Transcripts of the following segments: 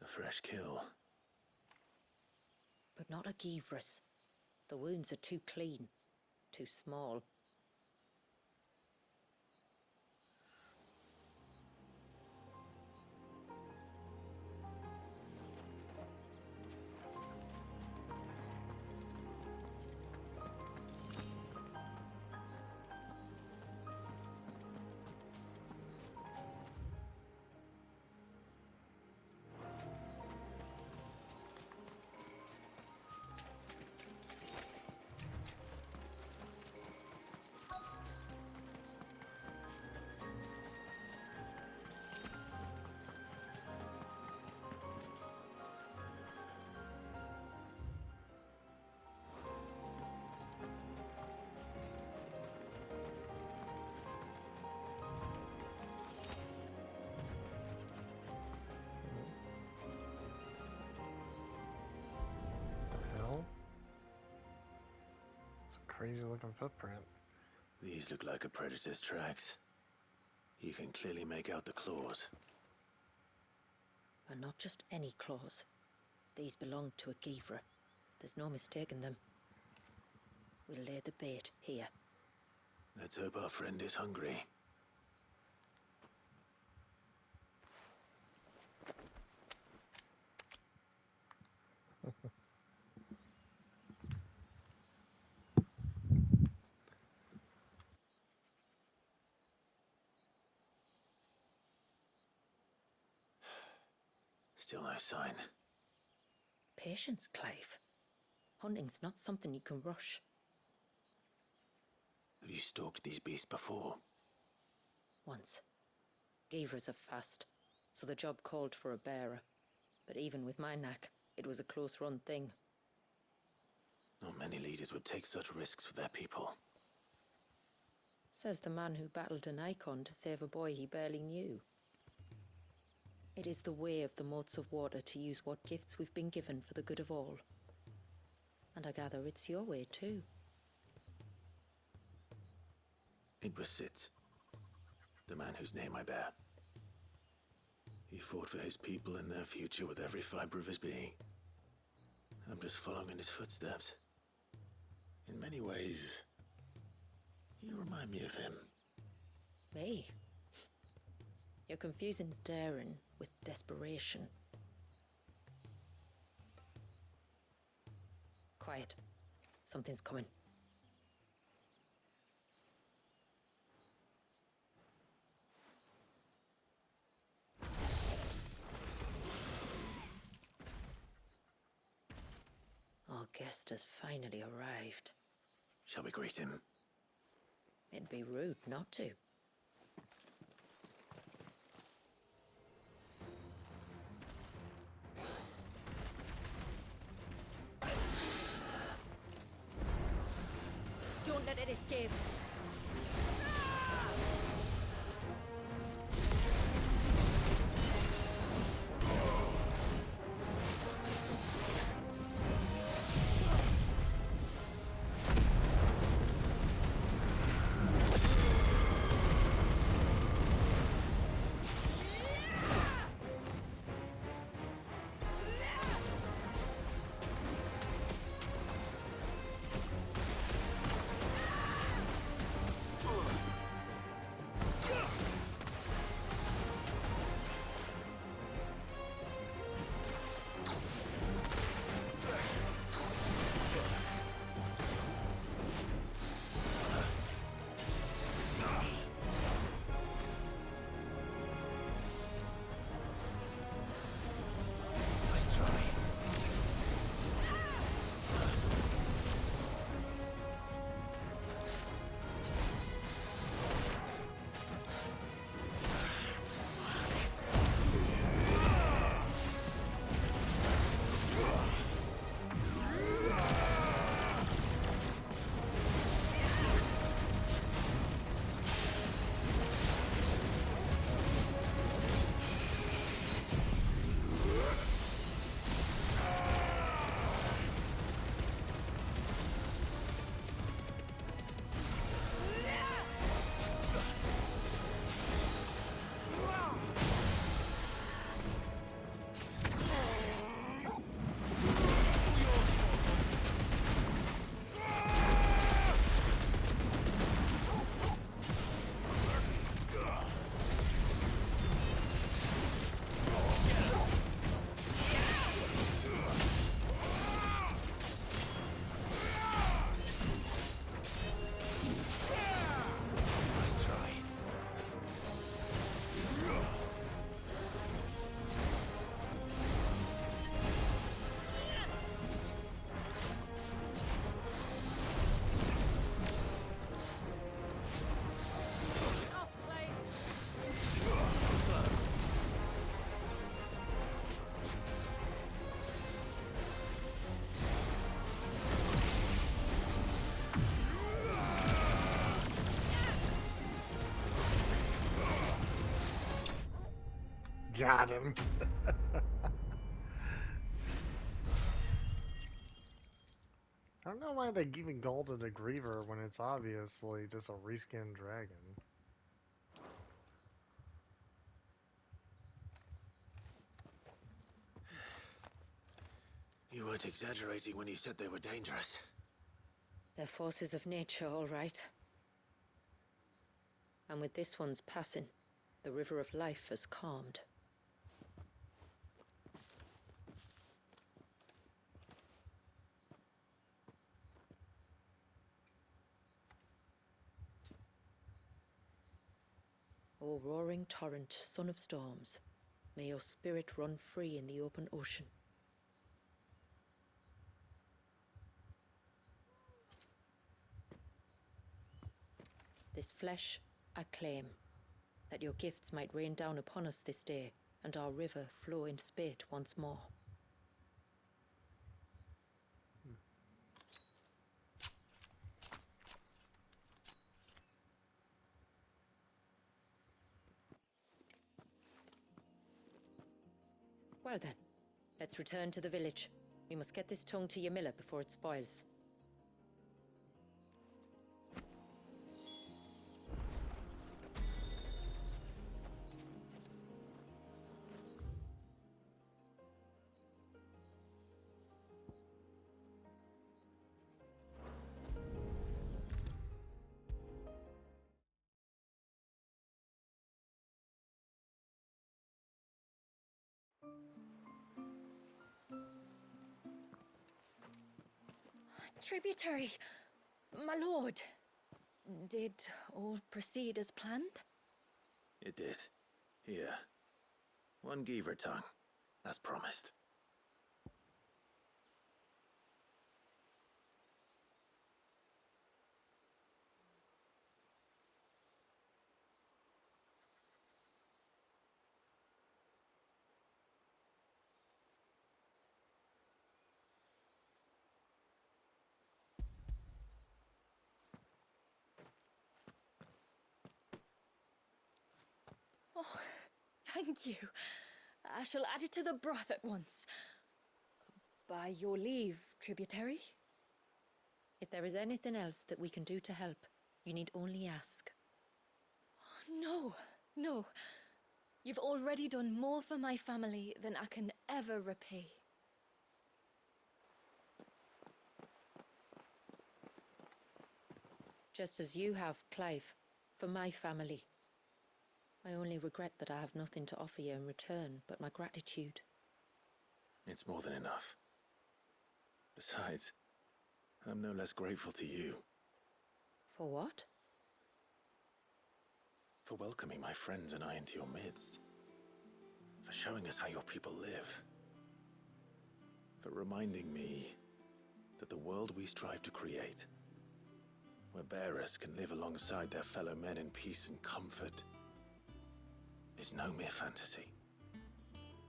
fresh kill. But not a Givris. The wounds are too clean, too small. Crazy looking footprint. These look like a predator's tracks. You can clearly make out the claws. And not just any claws. These belong to a Givra. There's no mistaking them. We'll lay the bait here. Let's hope our friend is hungry. Still no sign. Patience, Clive. Hunting's not something you can rush. Have you stalked these beasts before? Once. Givras are fast, so the job called for a bearer. But even with my knack, it was a close-run thing. Not many leaders would take such risks for their people. Says the man who battled an icon to save a boy he barely knew. It is the way of the moats of water to use what gifts we've been given for the good of all. And I gather it's your way too. It was Sid, the man whose name I bear. He fought for his people and their future with every fiber of his being. I'm just following in his footsteps. In many ways, you remind me of him. Me? You're confusing daring with desperation. Quiet. Something's coming. Our guest has finally arrived. Shall we greet him? It'd be rude not to. Don't let it escape. Got him. I don't know why they're giving gold to the Griever when it's obviously just a reskinned dragon. You weren't exaggerating when you said they were dangerous. They're forces of nature, all right. And with this one's passing, the river of life has calmed. O roaring torrent, son of storms, may your spirit run free in the open ocean. This flesh I claim, that your gifts might rain down upon us this day, and our river flow in spate once more. Well then, let's return to the village. We must get this tongue to Yamila before it spoils. Tributary, my lord. Did all proceed as planned? It did. Here. One Geaver tongue, as promised. Oh, thank you. I shall add it to the broth at once. By your leave, tributary. If there is anything else that we can do to help, you need only ask. No, no. You've already done more for my family than I can ever repay. Just as you have, Clive, for my family. I only regret that I have nothing to offer you in return but my gratitude. It's more than enough. Besides, I'm no less grateful to you. For what? For welcoming my friends and I into your midst. For showing us how your people live. For reminding me that the world we strive to create, where bearers can live alongside their fellow men in peace and comfort, is no mere fantasy.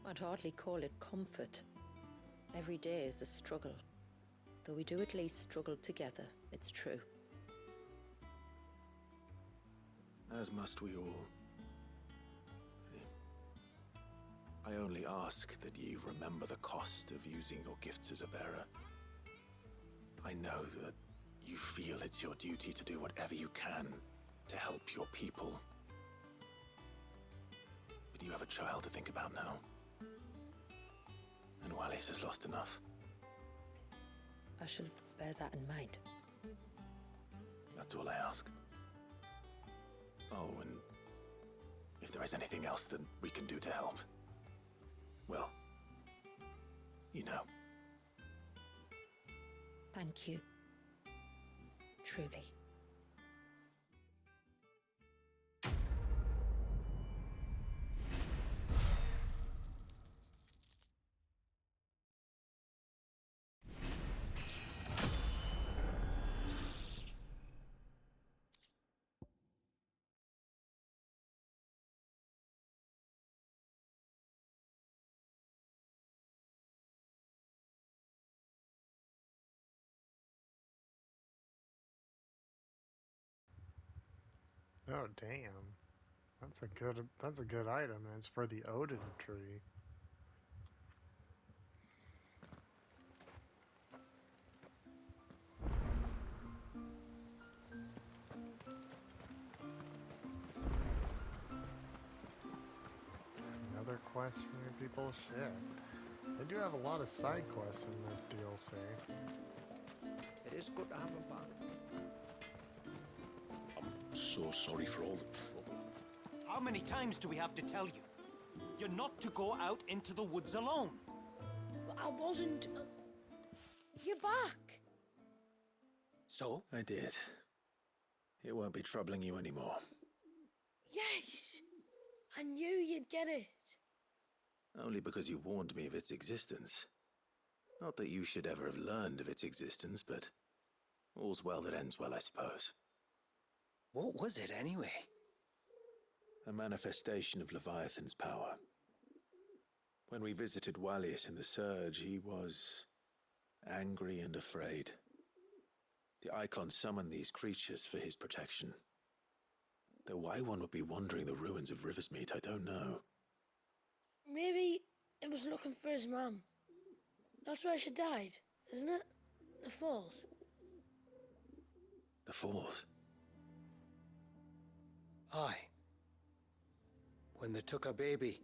I'd hardly call it comfort. Every day is a struggle. Though we do at least struggle together, it's true. As must we all. I only ask that you remember the cost of using your gifts as a bearer. I know that you feel it's your duty to do whatever you can to help your people. But you have a child to think about now. And Wallis has lost enough. I shall bear that in mind. That's all I ask. Oh, and if there is anything else that we can do to help, well, you know. Thank you. Truly. Oh, damn. That's a good item, and it's for the Odin tree. Another quest from your people? Shit. They do have a lot of side quests in this DLC. It is good to have him back. I'm so sorry for all the trouble. How many times do we have to tell you? You're not to go out into the woods alone. I wasn't. You're back. So? I did. It won't be troubling you anymore. Yes. I knew you'd get it. Only because you warned me of its existence. Not that you should ever have learned of its existence, but all's well that ends well, I suppose. What was it anyway? A manifestation of Leviathan's power. When we visited Wallius in the Surge, he was angry and afraid. The Icon summoned these creatures for his protection. Though why one would be wandering the ruins of Riversmeet, I don't know. Maybe it was looking for his mum. That's where she died, isn't it? The falls. The Falls? Aye. When they took her baby,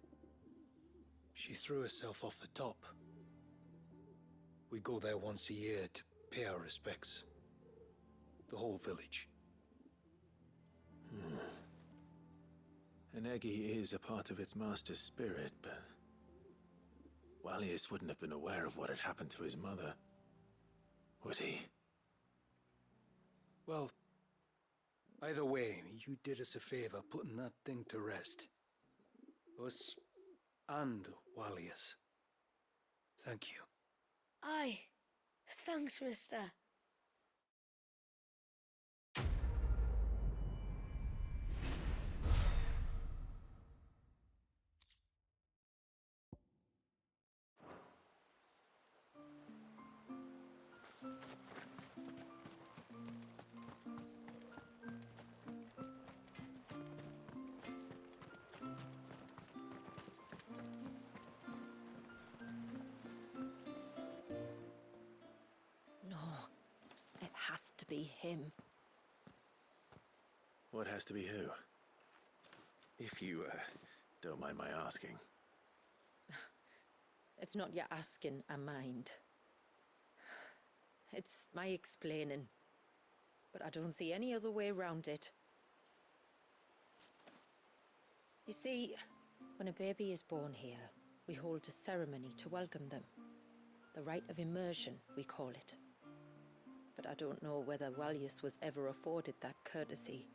she threw herself off the top. We go there once a year to pay our respects. The whole village. Enegi is a part of its master's spirit, but Wallius wouldn't have been aware of what had happened to his mother, would he? Well, either way, you did us a favor putting that thing to rest. Us and Wallius. Thank you. Aye. Thanks, mister. No, it has to be him. What has to be who? If you, don't mind my asking. It's not your asking, I mind. It's my explaining. But I don't see any other way around it. You see, when a baby is born here, we hold a ceremony to welcome them. The rite of immersion, we call it. But I don't know whether Wallius was ever afforded that courtesy.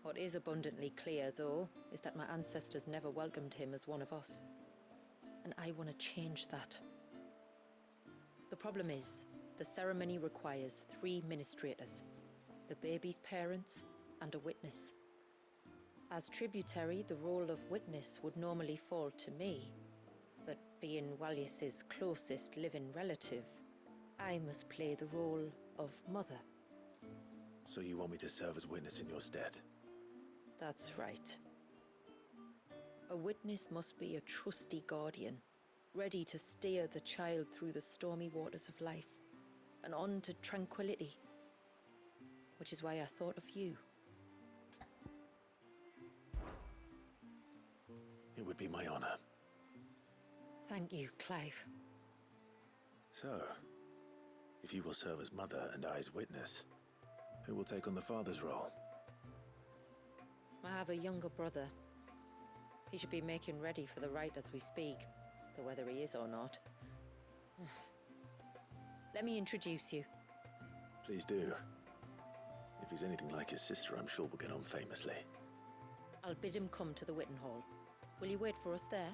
What is abundantly clear, though, is that my ancestors never welcomed him as one of us. And I want to change that. The problem is, the ceremony requires 3 ministrators, the baby's parents and a witness. As tributary, the role of witness would normally fall to me, but being Wallius's closest living relative, I must play the role of mother. So you want me to serve as witness in your stead? That's right. A witness must be a trusty guardian, ready to steer the child through the stormy waters of life and on to tranquility. Which is why I thought of you. It would be my honor. Thank you, Clive. So, if you will serve as mother and I as witness, who will take on the father's role? I have a younger brother. He should be making ready for the rite as we speak, though whether he is or not. Let me introduce you. Please do. If he's anything like his sister, I'm sure we'll get on famously. I'll bid him come to the Witten Hall. Will you wait for us there?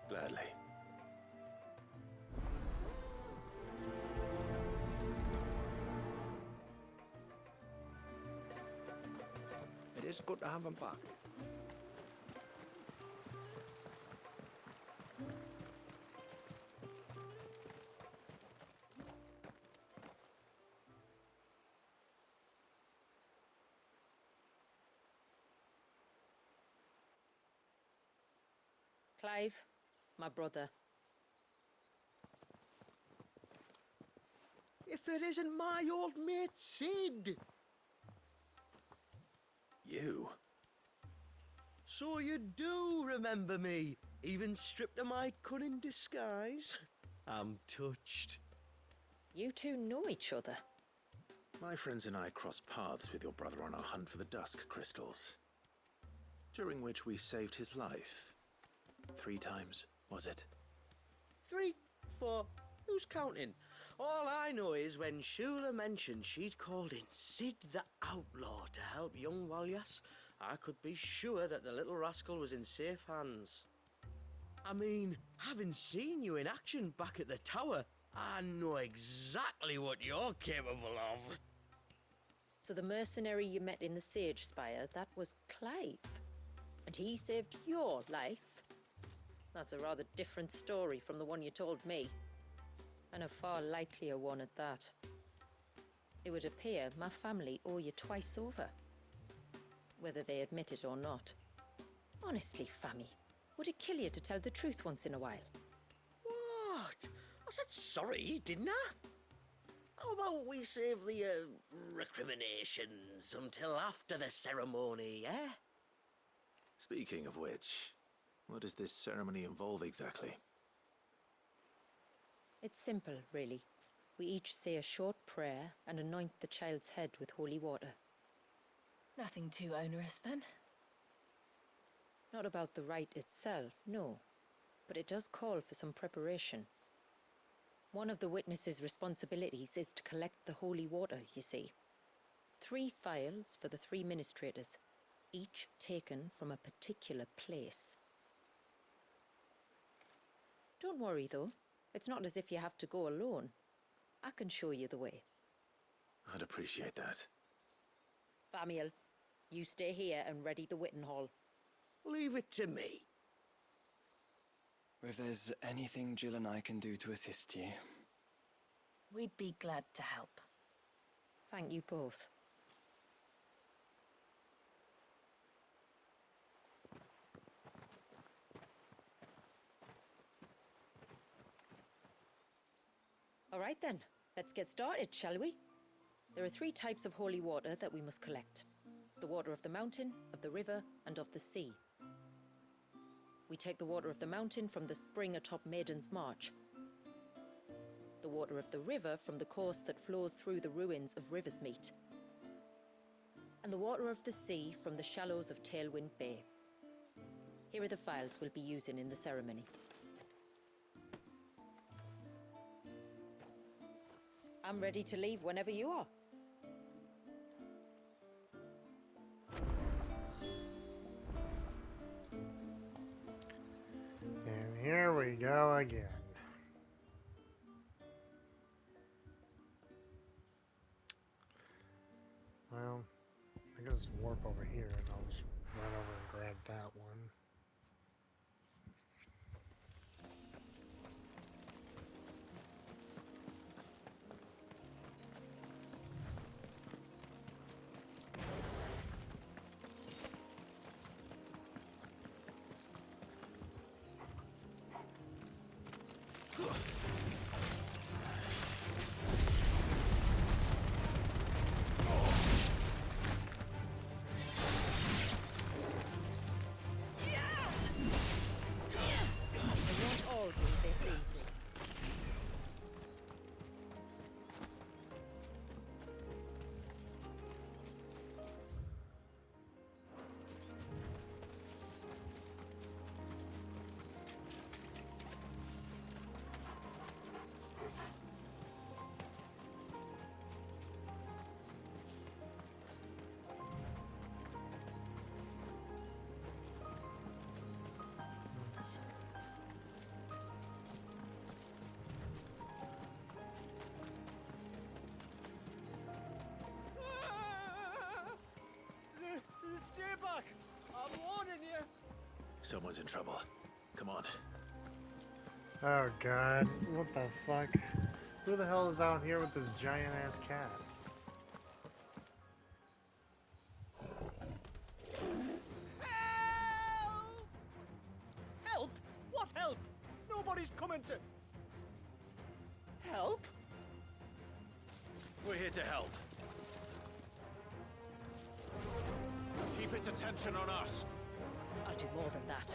Gladly. It is good to have him back. Clive, my brother. If it isn't my old mate Sid! You? So you do remember me, even stripped of my cunning disguise? I'm touched. You two know each other. My friends and I crossed paths with your brother on our hunt for the Dusk Crystals, during which we saved his life. 3 times, was it? 3, 4, who's counting? All I know is when Shula mentioned she'd called in Sid the Outlaw to help young Walyas, I could be sure that the little rascal was in safe hands. I mean, having seen you in action back at the tower, I know exactly what you're capable of. So the mercenary you met in the Sage Spire, that was Clive. And he saved your life? That's a rather different story from the one you told me. And a far likelier one at that. It would appear my family owe you twice over. Whether they admit it or not. Honestly, Fammy, would it kill you to tell the truth once in a while? What? I said sorry, didn't I? How about we save the recriminations until after the ceremony, eh? Speaking of which, what does this ceremony involve exactly? It's simple, really. We each say a short prayer and anoint the child's head with holy water. Nothing too onerous then. Not about the rite itself, no. But it does call for some preparation. One of the witness's responsibilities is to collect the holy water, you see. 3 phials for the 3 ministrators, each taken from a particular place. Don't worry, though. It's not as if you have to go alone. I can show you the way. I'd appreciate that. Famiel, you stay here and ready the Witten Hall. Leave it to me. If there's anything Jill and I can do to assist you. We'd be glad to help. Thank you both. All right then, let's get started, shall we? There are 3 types of holy water that we must collect. The water of the mountain, of the river, and of the sea. We take the water of the mountain from the spring atop Maiden's March. The water of the river from the course that flows through the ruins of Riversmeet. And the water of the sea from the shallows of Tailwind Bay. Here are the phials we'll be using in the ceremony. I'm ready to leave whenever you are. And here we go again. Well, I can just warp over here and I'll just run over and grab that one. They won't all do this easy. Stay back! I'm warning you! Someone's in trouble. Come on. Oh god, what the fuck? Who the hell is out here with this giant ass cat? Help! Help? Nobody's coming to... help? We're here to help. Keep its attention on us. I'll do more than that.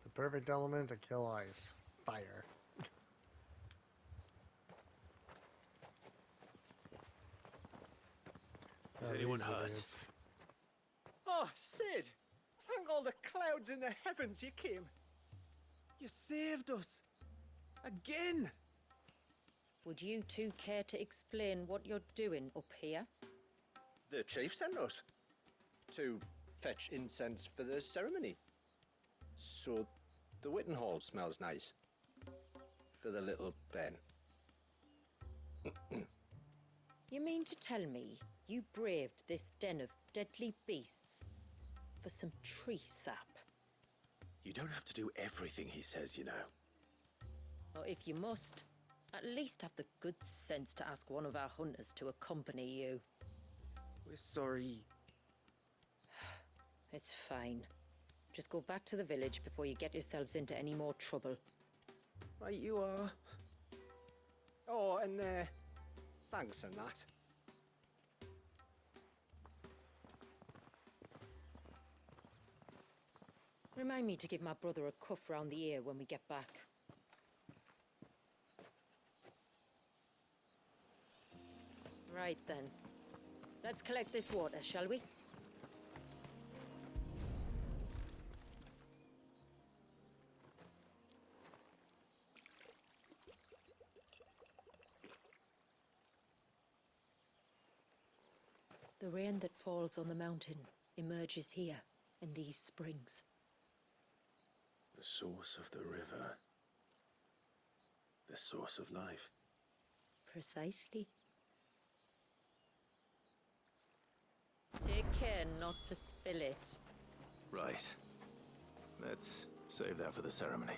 The perfect element to kill ice. Fire. Is Oh, anyone these hurt? idiots. Oh, Sid! Thank all the clouds in the heavens you came. You saved us. Again. Would you two care to explain what you're doing up here? The chief sent us to fetch incense for the ceremony. So the Witten Hall smells nice. For the little Ben. You mean to tell me you braved this den of deadly beasts for some tree sap? You don't have to do everything he says, you know. Or if you must, at least have the good sense to ask one of our hunters to accompany you. We're sorry. It's fine. Just go back to the village before you get yourselves into any more trouble. Right you are. Oh, and thanks and that. Remind me to give my brother a cuff round the ear when we get back. Right then. Let's collect this water, shall we? The rain that falls on the mountain emerges here in these springs. The source of the river. The source of life. Precisely. Take care not to spill it. Right. Let's save that for the ceremony.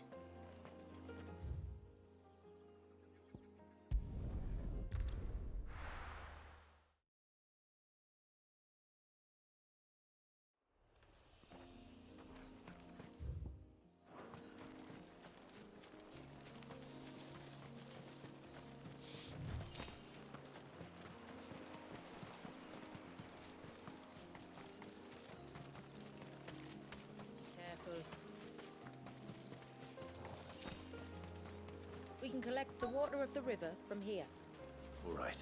can collect the water of the river from here. All right.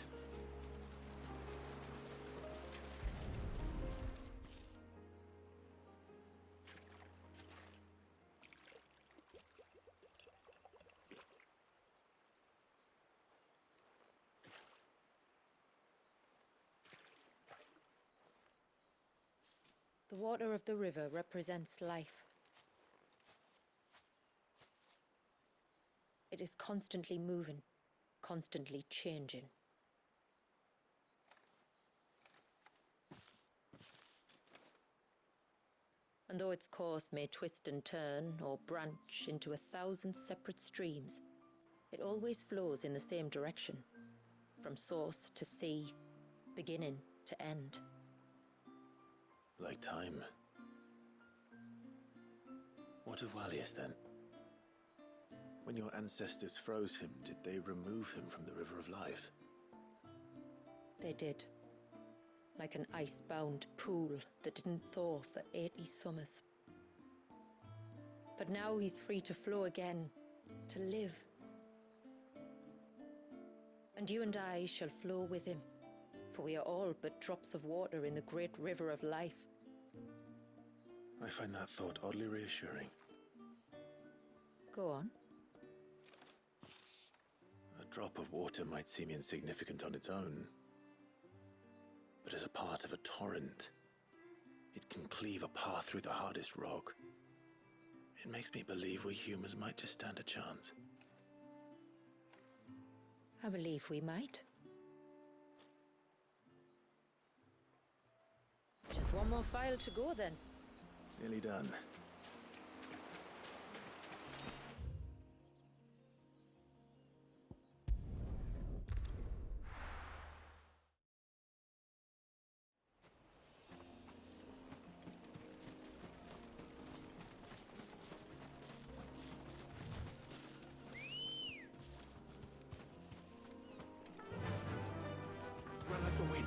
The water of the river represents life. It is constantly moving, constantly changing. And though its course may twist and turn or branch into 1,000 separate streams, it always flows in the same direction, from source to sea, beginning to end. Like time. What of Wallius then? When your ancestors froze him, did they remove him from the River of Life? They did. Like an ice-bound pool that didn't thaw for 80 summers. But now he's free to flow again, to live. And you and I shall flow with him, for we are all but drops of water in the great river of life. I find that thought oddly reassuring. Go on. A drop of water might seem insignificant on its own, but as a part of a torrent, it can cleave a path through the hardest rock. It makes me believe we humans might just stand a chance. I believe we might. Just one more file to go then. Nearly done. Run like the wind.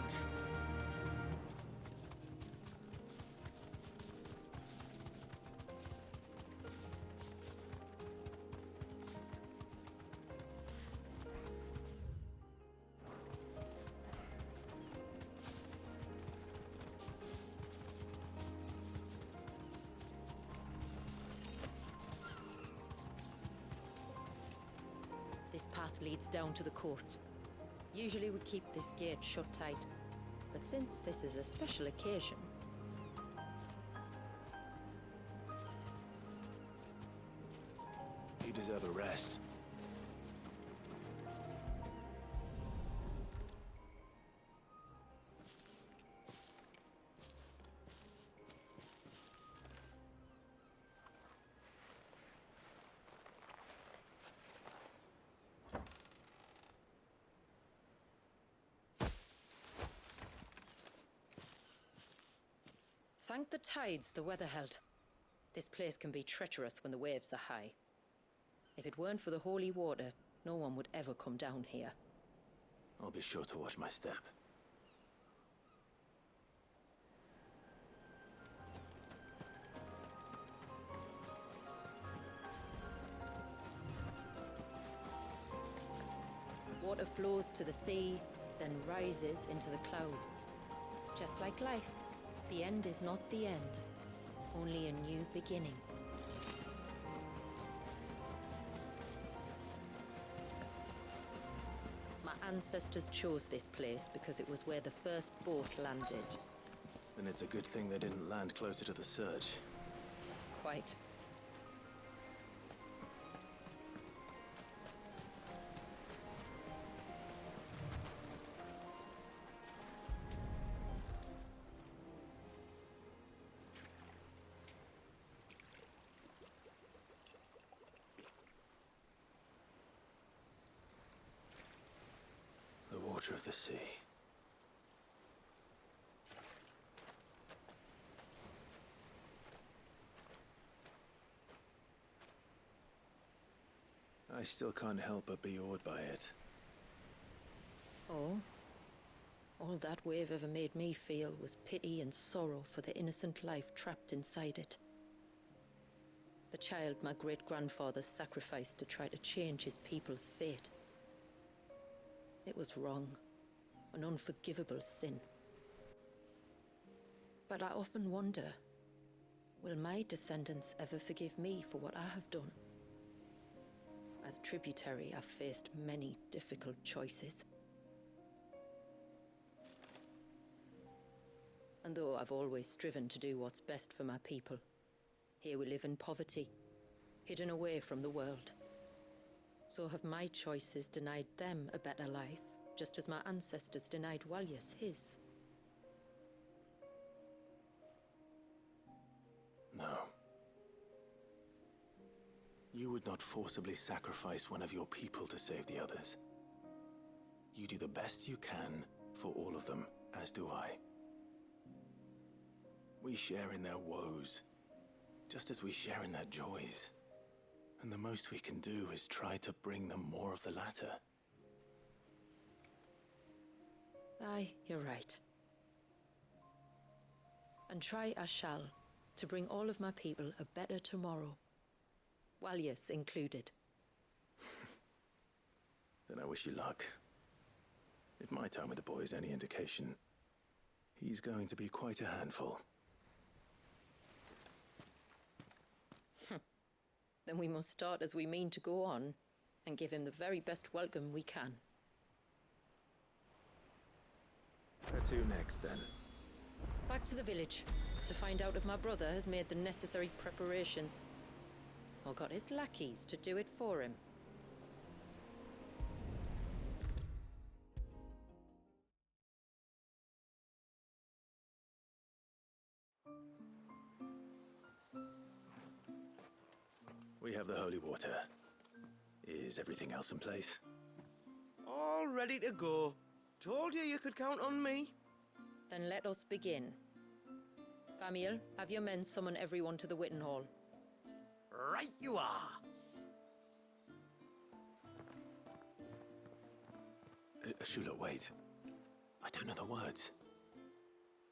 This path leads down to the coast. Usually we keep this gate shut tight, but since this is a special occasion... You deserve a rest. Thank the tides the weather held. This place can be treacherous when the waves are high. If it weren't for the holy water, no one would ever come down here. I'll be sure to watch my step. Water flows to the sea, then rises into the clouds. Just like life, the end is not the end, only a new beginning. My ancestors chose this place because it was where the first boat landed. And it's a good thing they didn't land closer to the surge. Quite. The water of the sea. I still can't help but be awed by it. Oh? All that wave ever made me feel was pity and sorrow for the innocent life trapped inside it. The child my great-grandfather sacrificed to try to change his people's fate. It was wrong, an unforgivable sin. But I often wonder, will my descendants ever forgive me for what I have done? As tributary, I've faced many difficult choices. And though I've always striven to do what's best for my people, here we live in poverty, hidden away from the world. So have my choices denied them a better life, just as my ancestors denied Walyas his? No. You would not forcibly sacrifice one of your people to save the others. You do the best you can for all of them, as do I. We share in their woes, just as we share in their joys. And the most we can do is try to bring them more of the latter. Aye, you're right. And try I shall, to bring all of my people a better tomorrow. Walyas included. Then I wish you luck. If my time with the boy is any indication, he's going to be quite a handful. Then we must start as we mean to go on, and give him the very best welcome we can. Where to next, then? Back to the village, to find out if my brother has made the necessary preparations, or got his lackeys to do it for him. We have the holy water. Is everything else in place? All ready to go. Told you could count on me. Then let us begin. Famiel, have your men summon everyone to the Witten Hall. Right you are. Shula, wait. I don't know the words.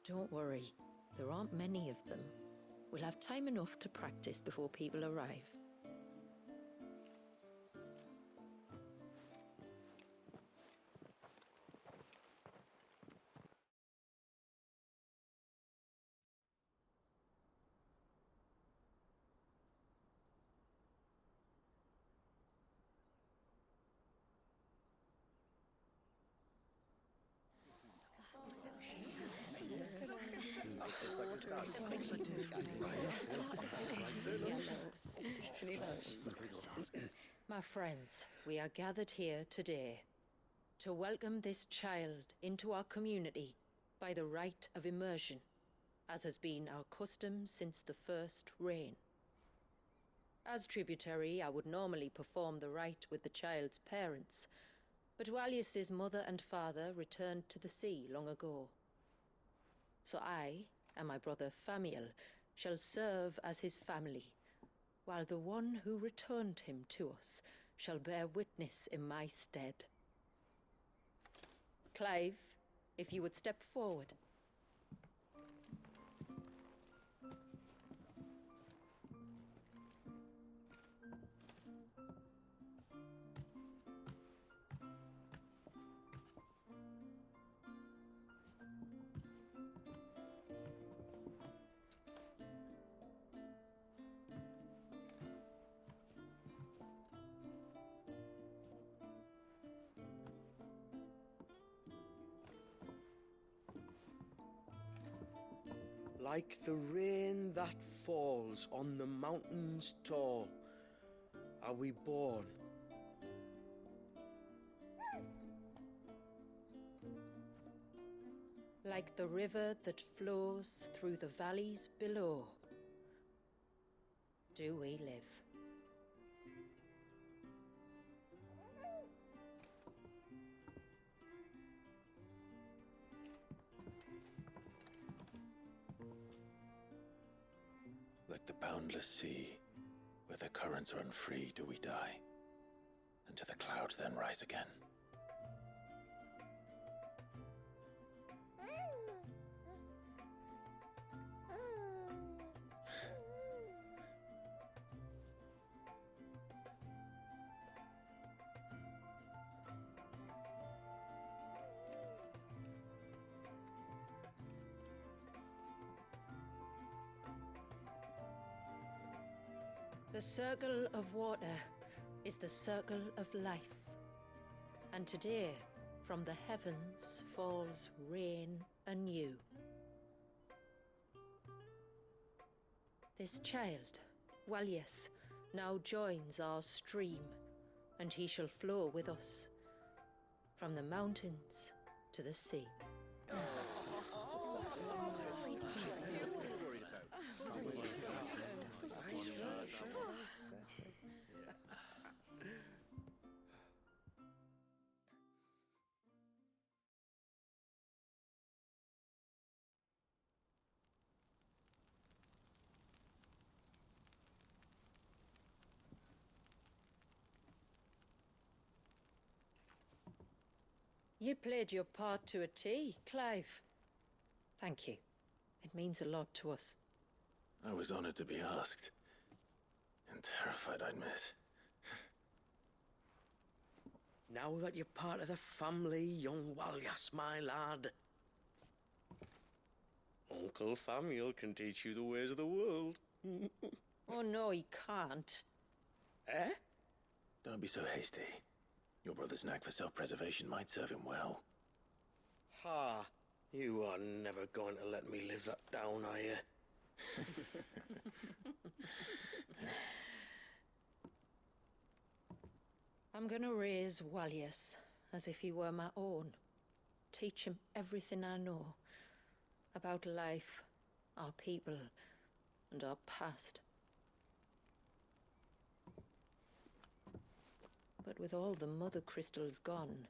Don't worry, there aren't many of them. We'll have time enough to practice before people arrive. My friends, we are gathered here today to welcome this child into our community by the rite of immersion, as has been our custom since the first reign. As tributary, I would normally perform the rite with the child's parents, but Walyas's mother and father returned to the sea long ago. So I and my brother Famiel shall serve as his family, while the one who returned him to us shall bear witness in my stead. Clive, if you would step forward. Like the rain that falls on the mountains tall, are we born. Like the river that flows through the valleys below, do we live. Like the boundless sea, where the currents run free, do we die, and to the clouds then rise again. The circle of water is the circle of life. And today, from the heavens falls rain anew. This child, Walius, now joins our stream, and he shall flow with us from the mountains to the sea. You played your part to a T, Clive. Thank you. It means a lot to us. I was honored to be asked. And terrified I'd miss. Now that you're part of the family, young Walyas, my lad. Uncle Samuel can teach you the ways of the world. Oh no, he can't. Eh? Don't be so hasty. Your brother's knack for self-preservation might serve him well. Ha! You are never going to let me live that down, are you? I'm gonna raise Walius as if he were my own. Teach him everything I know about life, our people, and our past. But with all the mother crystals gone,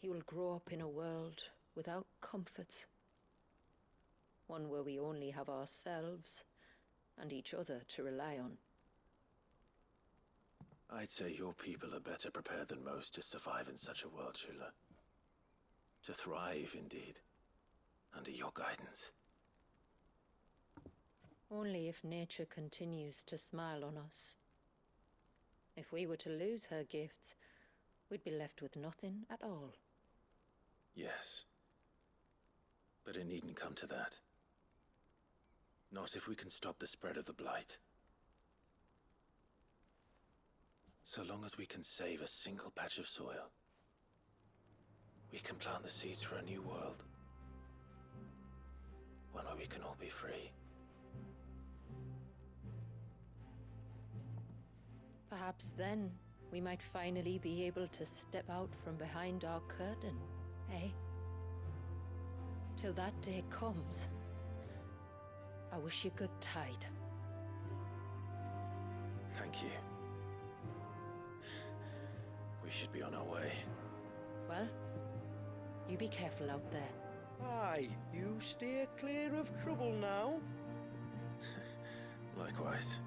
he will grow up in a world without comforts. One where we only have ourselves and each other to rely on. I'd say your people are better prepared than most to survive in such a world, Shula. To thrive, indeed, under your guidance. Only if nature continues to smile on us. If we were to lose her gifts, we'd be left with nothing at all. Yes. But it needn't come to that. Not if we can stop the spread of the Blight. So long as we can save a single patch of soil, we can plant the seeds for a new world. One where we can all be free. Perhaps then we might finally be able to step out from behind our curtain, eh? Till that day comes, I wish you good tide. Thank you. We should be on our way. Well, you be careful out there. Aye, you steer clear of trouble now. Likewise.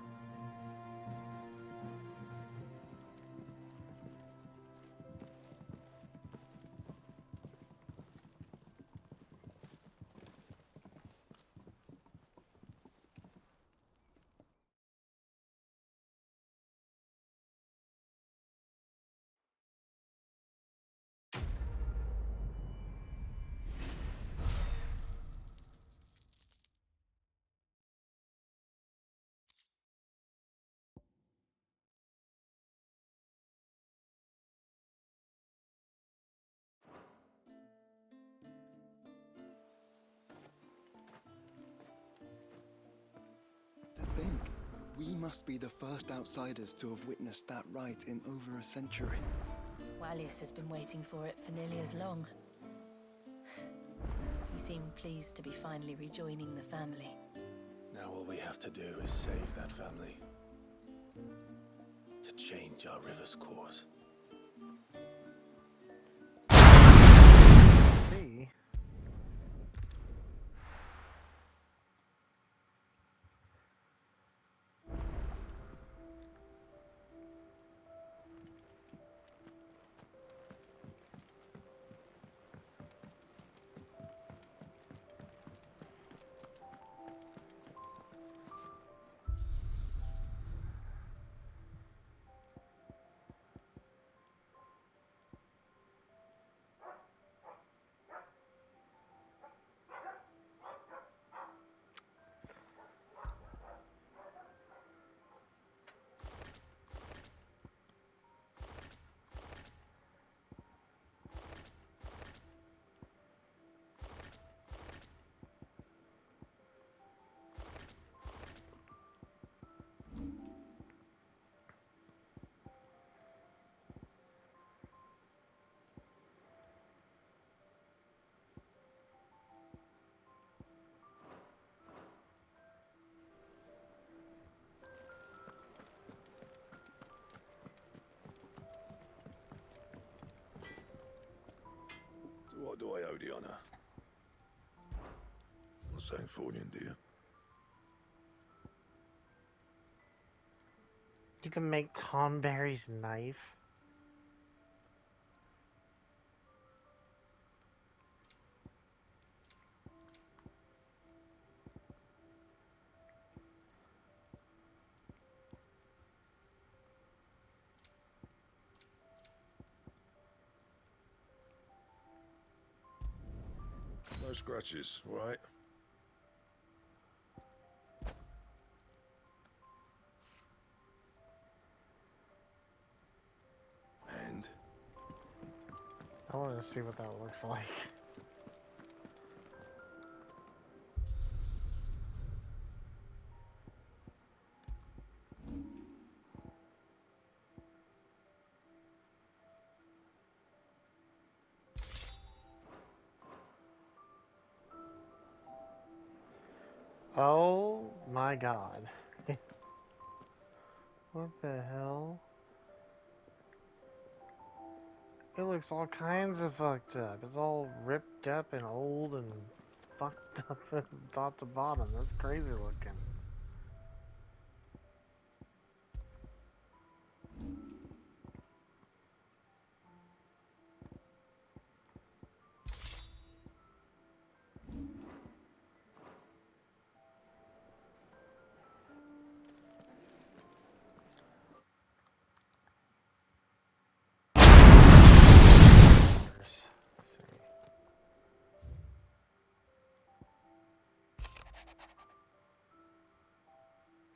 To think, we must be the first outsiders to have witnessed that rite in over a century. Walius has been waiting for it for nearly as long. He seemed pleased to be finally rejoining the family. Now all we have to do is save that family. To change our river's course. See? the honor. Not saying Thornian, do you? You can make Tonberry's knife. No scratches, right? And I want to see what that looks like. Oh my god. What the hell? It looks all kinds of fucked up. It's all ripped up and old and fucked up from top to bottom. That's crazy looking. Let's see.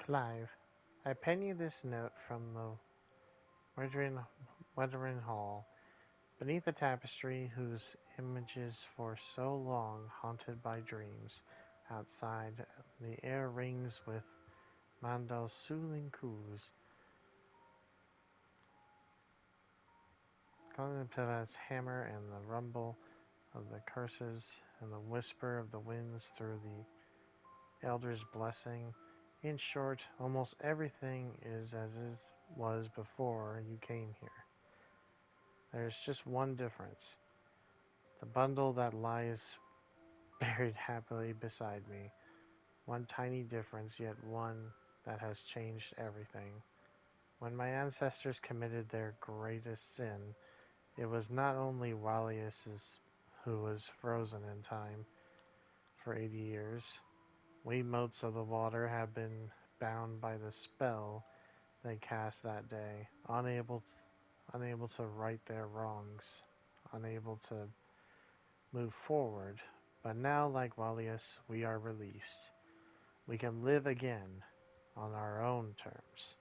Clive, I pen you this note from the Weathering Hall, beneath a tapestry whose images for so long haunted by dreams. Outside, the air rings with Mando's soothing coos. Contemplates hammer and the rumble of the curses and the whisper of the winds through the elder's blessing. In short, almost everything is as it was before you came here. There's just one difference. The bundle that lies buried happily beside me. One tiny difference, yet one that has changed everything. When my ancestors committed their greatest sin, it was not only Walius's who was frozen in time for 80 years. We motes of the water have been bound by the spell they cast that day, unable to right their wrongs, unable to move forward. But now, like Walius, we are released. We can live again on our own terms,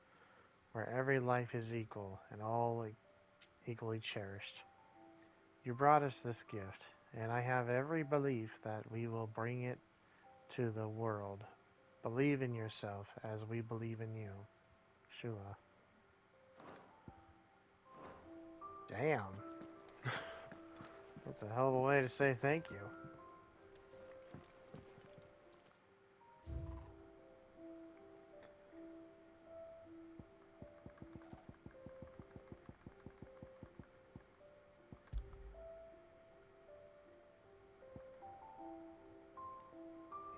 where every life is equal and all equally cherished. You brought us this gift, and I have every belief that we will bring it to the world. Believe in yourself as we believe in you. Shula. Damn. That's a hell of a way to say thank you.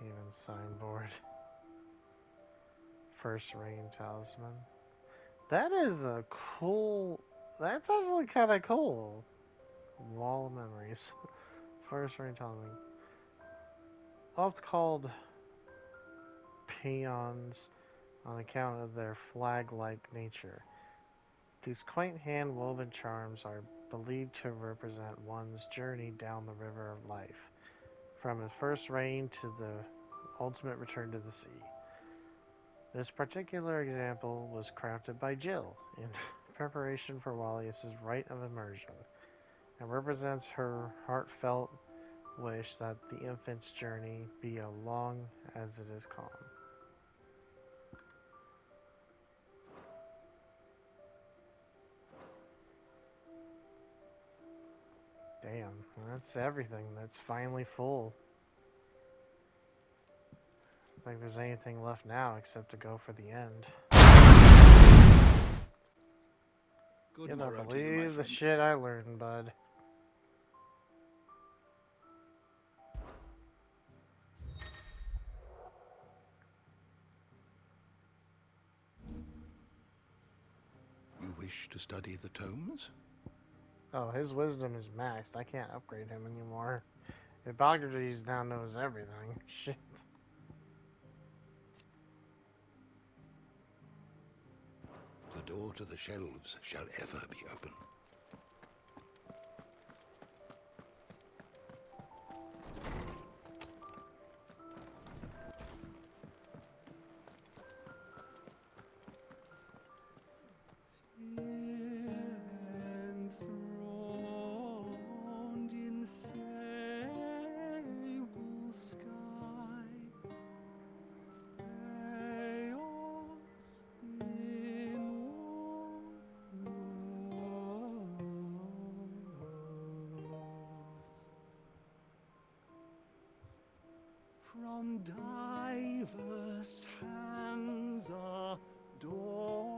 Even signboard. First rain talisman. That is a cool. That's actually kind of cool. Wall of memories. First rain talisman. Oft called peons on account of their flag-like nature. These quaint hand-woven charms are believed to represent one's journey down the river of life, from the first rain to the ultimate return to the sea. This particular example was crafted by Jill in preparation for Wallius's rite of immersion, and represents her heartfelt wish that the infant's journey be as long as it is calm. Damn, that's everything. That's finally full. I don't think there's anything left now except to go for the end. good You don't morrow to you, my believe the friend. shit I learned, bud. wish to study the tomes? Oh, his wisdom is maxed. I can't upgrade him anymore. Hippocrates now knows everything. Shit. The door to the shelves shall ever be open. Enthroned in sable skies, chaos in from diverse hands a door